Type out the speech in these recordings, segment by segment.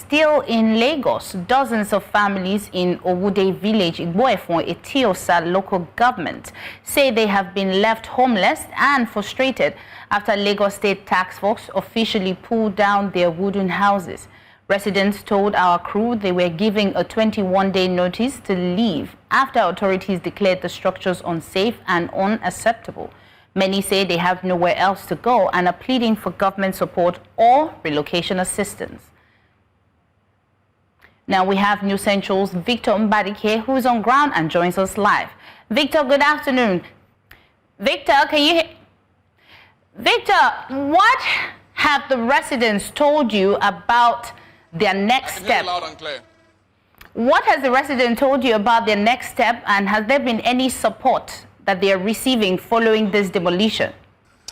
Still in Lagos, dozens of families in Owode Village, Igbo Efon, Eti-Osa local government say they have been left homeless and frustrated after Lagos State Task Force officially pulled down their wooden houses. Residents told our crew they were giving a 21-day notice to leave after authorities declared the structures unsafe and unacceptable. Many say they have nowhere else to go and are pleading for government support or relocation assistance. Now we have New Central's Victor Mbadike, who is on ground and joins us live. Victor, good afternoon. Victor, can you hear? Victor, what have the residents told you about their next step? Loud and clear. What has the resident told you about their next step, and has there been any support that they are receiving following this demolition?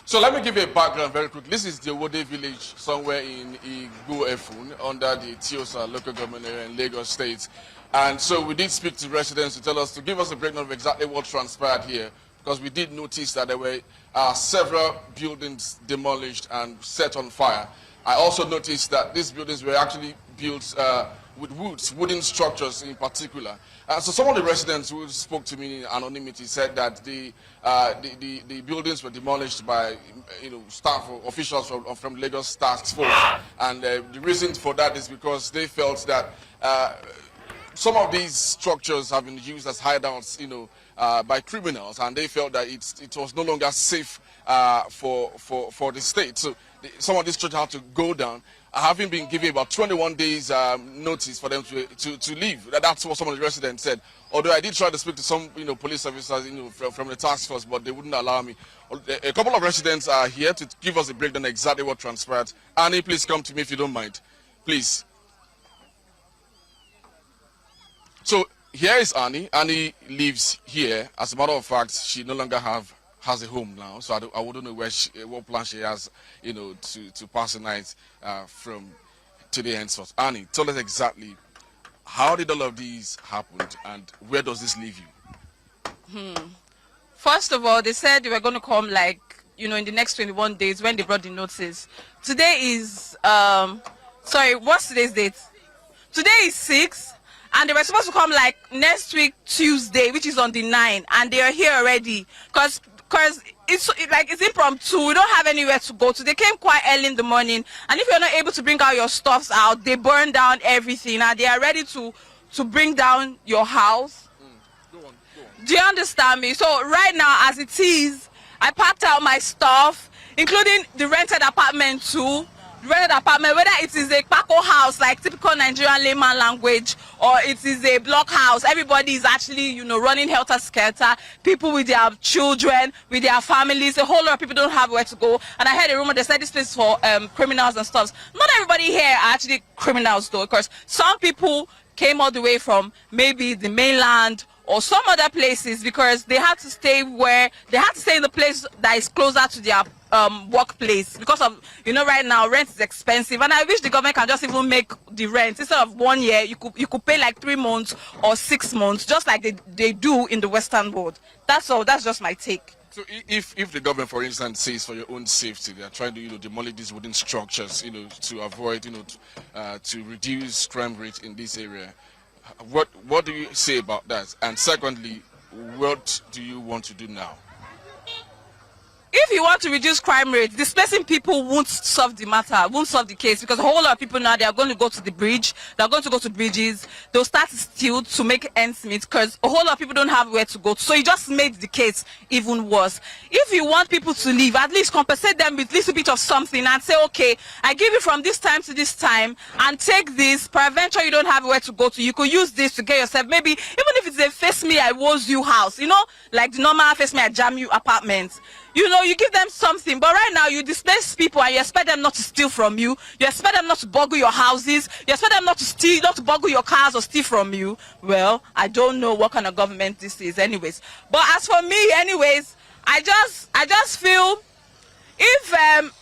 So let me give you a background very quick. This is the Owode Village, somewhere in Igbo Efon, under the Eti-Osa local government area in Lagos State. And so we did speak to residents to tell us, to give us a breakdown of exactly what transpired here, because we did notice that there were several buildings demolished and set on fire. I also noticed that these buildings were actually built with wooden structures in particular. So some of the residents who spoke to me in anonymity said that the buildings were demolished by staff or officials from Lagos Task Force, and the reason for that is because they felt that some of these structures have been used as hideouts, by criminals, and they felt that it was no longer safe for the state. So some of these structures had to go down, having been given about 21 days notice for them to leave. That's what some of the residents said. Although I did try to speak to some police officers from the task force, but they wouldn't allow me. A couple of residents are here to give us a breakdown exactly what transpired. Annie, please come to me if you don't mind, please. So here is Annie. Annie lives here. As a matter of fact, she no longer has a home now, so I wouldn't know what plan she has, to pass the night from today henceforth. Annie, tell us exactly, how did all of these happen, and where does this leave you? First of all, they said they were going to come in the next 21 days when they brought the notice. Today is, sorry, what's today's date? Today is 6. And they were supposed to come next week, Tuesday, which is on the 9th, and they are here already. Because it's impromptu. We don't have anywhere to go to. They came quite early in the morning, and if you're not able to bring out your stuffs out, they burn down everything, and they are ready to bring down your house. Go on. Do you understand me? So right now, as it is, I packed out my stuff, including the rented apartment too. Rented apartment, whether it is a Paco house, like typical Nigerian layman language, or it is a block house, everybody is actually, running helter-skelter. People with their children, with their families, a whole lot of people don't have where to go. And I heard a rumor, they said this place is for criminals and stuff. Not everybody here are actually criminals though, because some people came all the way from maybe the mainland or some other places, because they had to stay in the place that is closer to their workplace, because of right now rent is expensive, and I wish the government can just even make the rent, instead of 1 year, you could pay 3 months or 6 months, just like they do in the Western world. That's all. That's just my take. So if the government, for instance, says for your own safety, they are trying to demolish these wooden structures, to avoid, to reduce crime rate in this area, what do you say about that? And secondly, what do you want to do now? If you want to reduce crime rate, displacing people won't solve the matter, won't solve the case, because a whole lot of people now, they are going to go to the bridge, they're going to go to bridges, they'll start to steal to make ends meet, because a whole lot of people don't have where to go. So you just made the case even worse. If you want people to leave, at least compensate them with a little bit of something and say, okay, I give you from this time to this time, and take this, peradventure you don't have where to go to, you could use this to get yourself, maybe, even if it's a face me, I woes you house, like the normal face me, I jam you apartment. You give them something, but right now you displace people and you expect them not to steal from you. You expect them not to boggle your houses. You expect them not to steal, not to boggle your cars or steal from you. Well, I don't know what kind of government this is anyways. But as for me anyways, I just feel if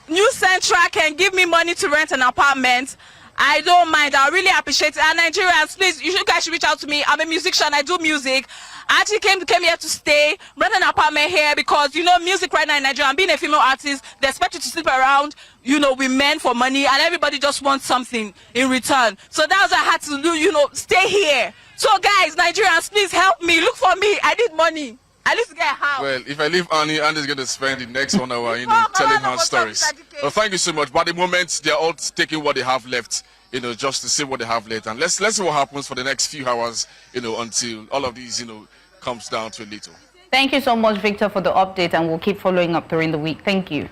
New Central can give me money to rent an apartment, I don't mind. I really appreciate it. And Nigerians, please, you guys should reach out to me. I'm a musician. I do music. I actually came here to stay, rent an apartment here because, you know, music right now in Nigeria, and being a female artist, they expect you to sleep around, you know, with men for money, and everybody just wants something in return. So that's what I had to do, you know, stay here. So guys, Nigerians, please help me. Look for me. I need money. I need to get a house. Well, if I leave Annie's going to spend the next 1 hour, you know, telling her stories. Well, thank you so much. But at the moment, they're all taking what they have left, you know, just to see what they have left. And let's see what happens for the next few hours, you know, until all of these, you know, comes down to a little. Thank you so much, Victor, for the update, and we'll keep following up during the week. Thank you.